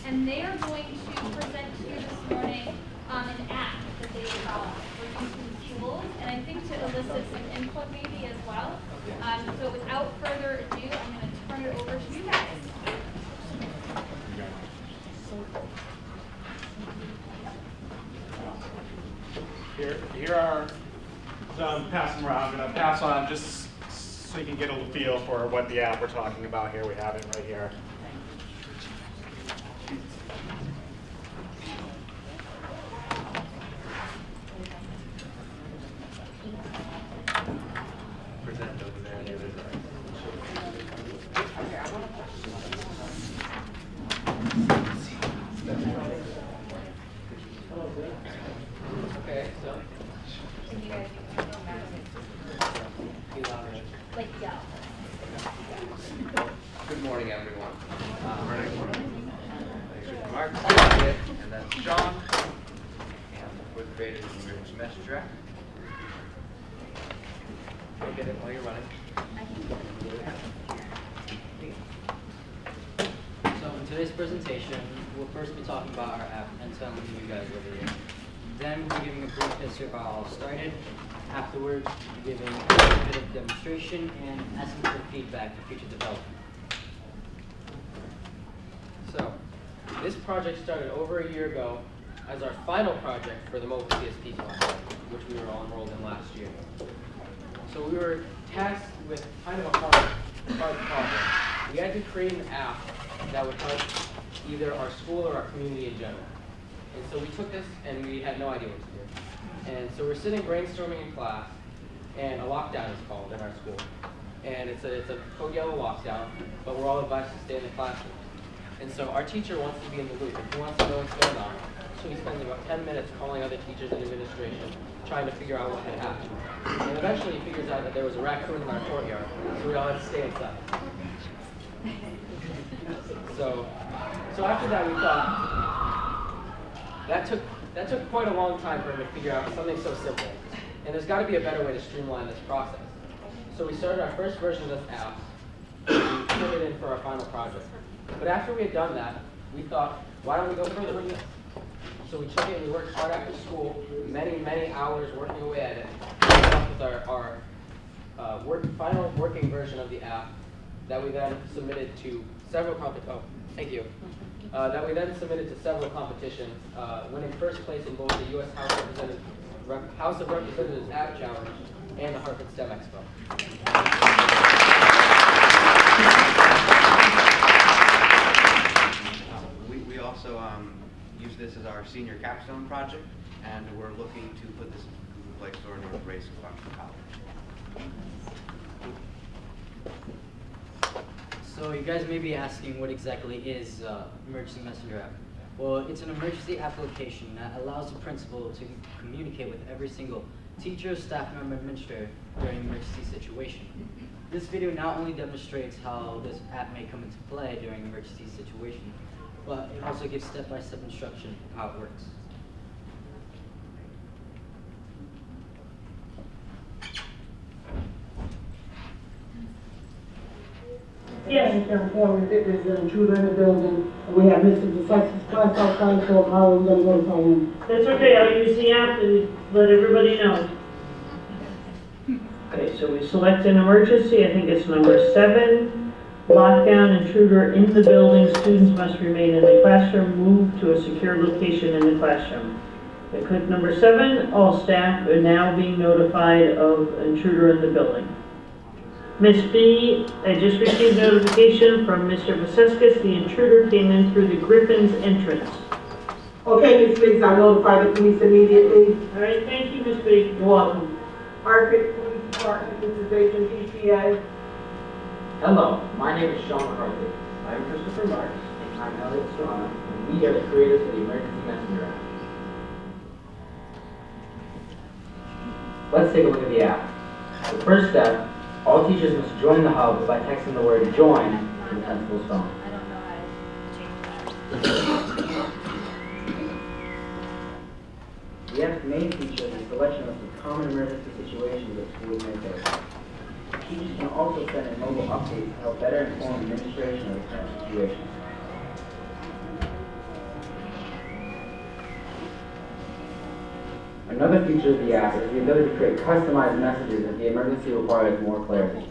and they are going to present to you this morning an app that they developed for use in schools, and I think to elicit some input maybe as well. So without further ado, I'm going to turn it over to you guys. Here are some, pass them around. I'm going to pass on just so you can get a feel for what the app we're talking about here. We have it right here. Present over there on the other side. Okay, so. Can you guys like yell? Good morning, everyone. Mark, and that's Sean. And we're the creators of the Emergency Message App. Go get it while you're running. So in today's presentation, we'll first be talking about our app and telling you guys what it is. Then we'll be giving a brief history of how it all started. Afterwards, we'll be giving a bit of demonstration and asking for feedback for future development. So, this project started over a year ago as our final project for the mobile CSP class, which we were all enrolled in last year. So we were tasked with kind of a hard project. We had to create an app that would help either our school or our community in general. And so we took this and we had no idea what to do. And so we're sitting brainstorming in class, and a lockdown is called in our school. And it's a code yellow lockdown, but we're all advised to stay in the classroom. And so our teacher wants to be in the loop, and he wants to know what's going on. So he spends about 10 minutes calling other teachers and administration, trying to figure out what had happened. And eventually he figures out that there was a raccoon in our courtyard, so we all had to stay inside. So after that we thought, that took quite a long time for him to figure out something so simple. And there's got to be a better way to streamline this process. So we started our first version of this app, and we put it in for our final project. But after we had done that, we thought, why don't we go further with this? So we took it and we worked hard after school, many hours working away at it, and came up with our final working version of the app that we then submitted to several competitions, winning first place in both the U.S. House of Representatives App Challenge and the Hartford STEM Expo. We also use this as our senior capstone project, and we're looking to put this in Google Play Store and raise some funds for college. So you guys may be asking, what exactly is Emergency Messenger app? Well, it's an emergency application that allows the principal to communicate with every single teacher, staff member, administrator during an emergency situation. This video not only demonstrates how this app may come into play during an emergency situation, but it also gives step-by-step instruction of how it works. Yes. If there's an intruder in the building, we have Mr. DeSuss's class outside, so how are we going to go from him? That's okay, I'll use the app and let everybody know. Okay, so we select an emergency, I think it's number 7. Lockdown, intruder in the building, students must remain in the classroom, move to a secure location in the classroom. I click number 7, all staff are now being notified of intruder in the building. Miss B, I just received notification from Mr. Vasescus, the intruder came in through the Griffin's entrance. Okay, Ms. Biggs, I notify the police immediately. All right, thank you, Miss B. You're welcome. Hartford Police Department, this is HMTCA. Hello, my name is Sean Hartley. I'm Christopher Marks, and I'm Elliot Serrano, and we are the creators of the Emergency Messenger app. Let's take a look at the app. The first step, all teachers must join the hub by texting the word join to the principal's phone. I don't know how to change that. The app's main feature is a selection of the common emergency situations that schools may face. Teachers can also send in mobile updates to help better inform administration of the current situation. Another feature of the app is the ability to create customized messages if the emergency requires more clarity.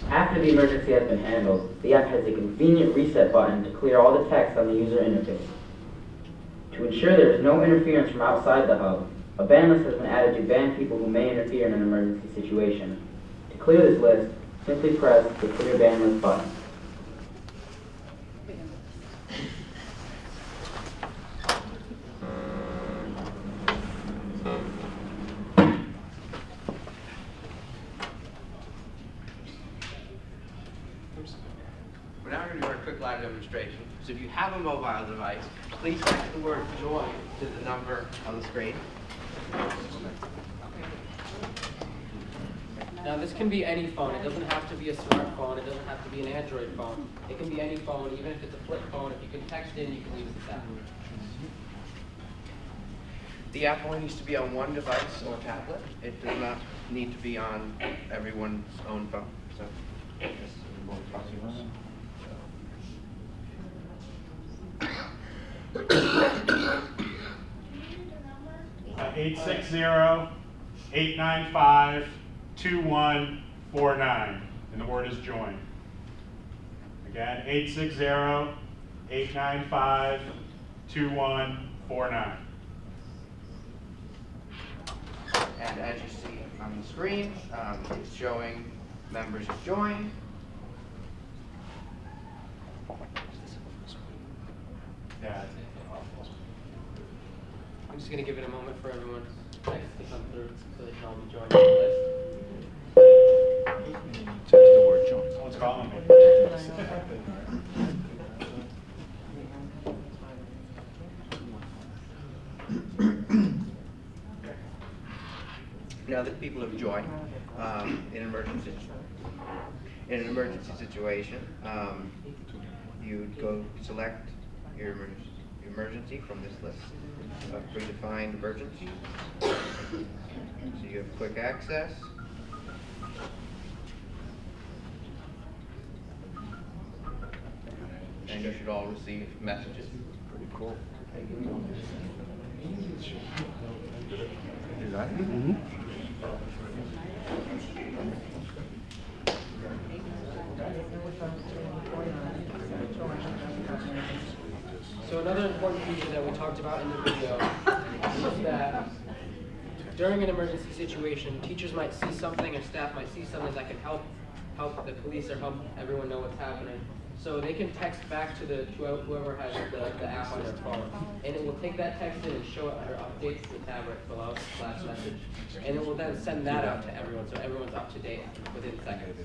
After the emergency has been handled, the app has a convenient reset button to clear all the text on the user interface. To ensure there is no interference from outside the hub, a ban list has been added to ban people who may interfere in an emergency situation. To clear this list, simply press the Clear Ban List button. We're now going to do our quick live demonstration. So if you have a mobile device, please text the word join to the number on the screen. Now this can be any phone. It doesn't have to be a smartphone. It doesn't have to be an Android phone. It can be any phone, even if it's a flip phone. If you can text in, you can use this app. The app only needs to be on one device or tablet. It does not need to be on everyone's own phone. So, Uh, 860-895-2149, and the word is join. Again, 860-895-2149. and as you see on the screen, it's showing members have joined. Yeah. I'm just going to give it a moment for everyone's text to come through so they can all be joined on the list. Text the word join. Someone's calling me. Now that people have joined in an emergency situation, you'd go select your emergency from this list of predefined emergencies. So you have quick access. And you should all receive messages. Pretty cool. So another important feature that we talked about in the video is that during an emergency situation, teachers might see something or staff might see something that can help the police or help everyone know what's happening. So they can text back to whoever has the app on their phone, and it will take that text in and show it under updates to the tab where it allows a flash message, and it will then send that out to everyone, so everyone's up to date within seconds.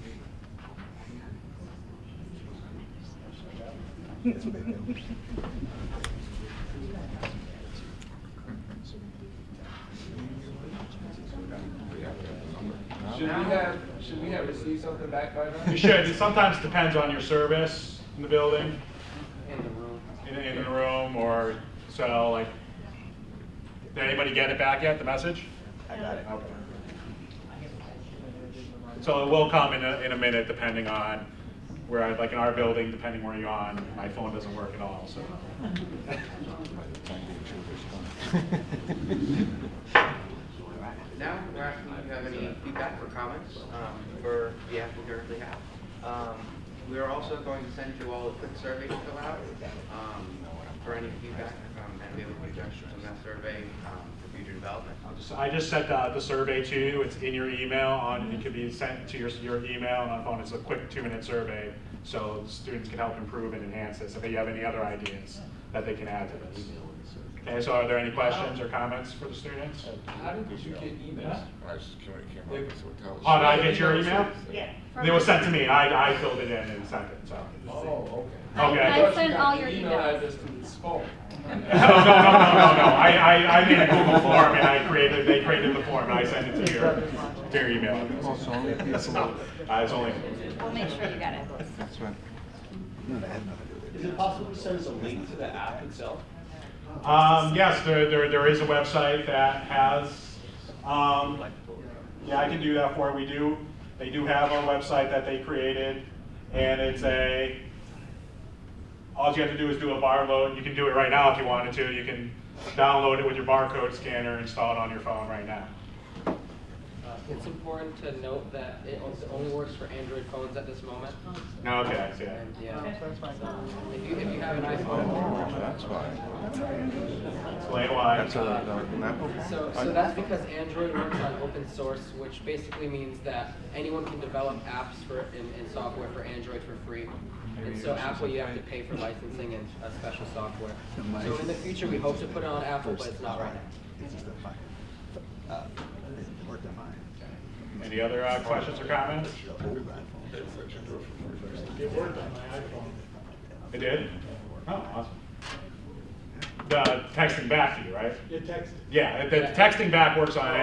Should we have received something back by now? You should. It sometimes depends on your service in the building, In the room. in the room, or so. Like, did anybody get it back yet? The message? I got it. Okay. So it will come in a minute, depending on where, like in our building, depending where you're on. My phone doesn't work at all, so. Now, we're asking if you have any feedback or comments for the app we currently have. We are also going to send you all a quick survey to fill out for any feedback, and we have a suggestions on that survey for future development. I just sent out the survey to you. It's in your email. It can be sent to your email and on phone. It's a quick 2-minute survey, so students can help improve and enhance this if they have any other ideas that they can add to this. Okay, so are there any questions or comments for the students? How did you get emails? Oh, did I get your email? Yeah. It was sent to me. I filled it in and sent it. So. Oh, okay. Okay. I sent all your Email emails. address to this phone. No. I made a Google form and they created the form and I sent it to your email. So, it's only. We'll make sure you get it. That's right. Is it possible to send us a link to the app itself? Yes, there is a website that has, yeah, I can do that for you. They do have a website that they created, and it's all you have to do is do a bar load. You can do it right now if you wanted to. You can download it with your barcode scanner, install it on your phone right now. It's important to note that it only works for Android phones at this moment. No, okay, I see that. Yeah. If you have an iPhone. That's fine. Explain why. That's an Apple? So that's because Android works on open source, which basically means that anyone can develop apps and software for Android for free. And so Apple, you have to pay for licensing and special software. So in the future, we hope to put it on Apple, but it's not right now. Any other questions or comments? It worked on my iPhone. It did? Oh, awesome. The texting back to you, right? It texted. Yeah, the texting back works on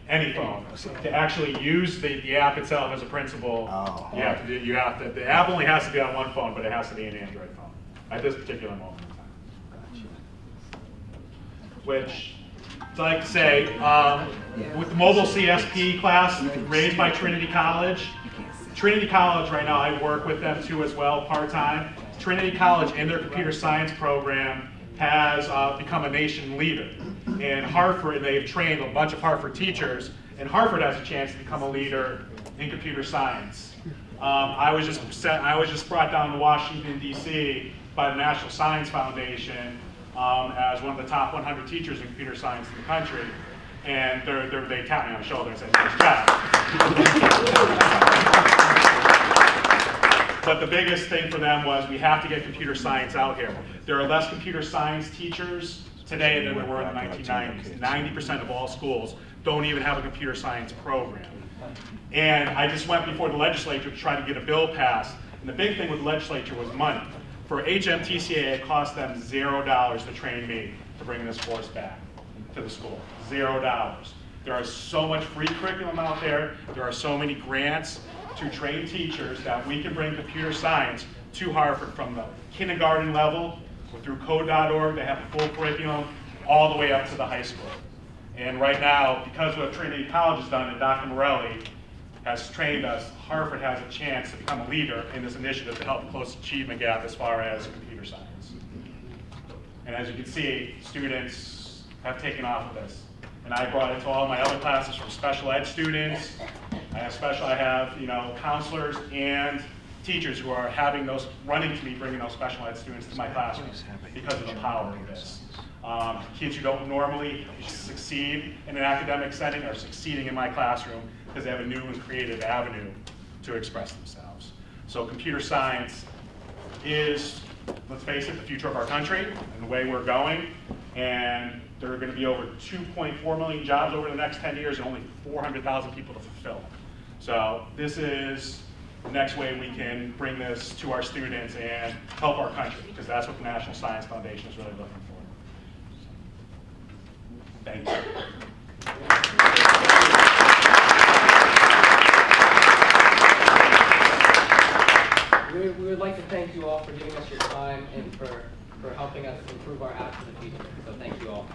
any phone. To actually use the app itself as a principal, you have to. The app only has to be on one phone, but it has to be an Android phone at this particular moment in time. Which, I'd like to say, with the mobile CSP class raised by Trinity College right now, I work with them too as well, part-time. Trinity College in their computer science program has become a nation leader. In Hartford, they've trained a bunch of Hartford teachers, and Hartford has a chance to become a leader in computer science. I was just brought down to Washington, D.C. by the National Science Foundation as one of the top 100 teachers in computer science in the country, and they tapped me on the shoulder and said, "Nice job." But the biggest thing for them was we have to get computer science out here. There are less computer science teachers today than there were in the 1990s. 90% of all schools don't even have a computer science program. And I just went before the legislature to try to get a bill passed. And the big thing with the legislature was money. For HMTCA, it cost them $0 to train me to bring this course back to the school. $0. There is so much free curriculum out there. There are so many grants to train teachers that we can bring computer science to Hartford from the kindergarten level through code.org. They have a full curriculum all the way up to the high school. And right now, because of what Trinity College has done and Dr. Morelli has trained us, Hartford has a chance to become a leader in this initiative to help close the achievement gap as far as computer science. And as you can see, students have taken off with this. And I brought it to all my other classes from special ed students. I have counselors and teachers who are having those, running to me, bringing those special ed students to my classrooms because of the power of this. Kids who don't normally succeed in an academic setting are succeeding in my classroom because they have a new and creative avenue to express themselves. So computer science is, let's face it, the future of our country and the way we're going. And there are going to be over 2.4 million jobs over the next 10 years and only 400,000 people to fulfill. So this is the next way we can bring this to our students and help our country, because that's what the National Science Foundation is really looking for. Thank you. We would like to thank you all for giving us your time and for helping us improve our apps in the future. So thank you all.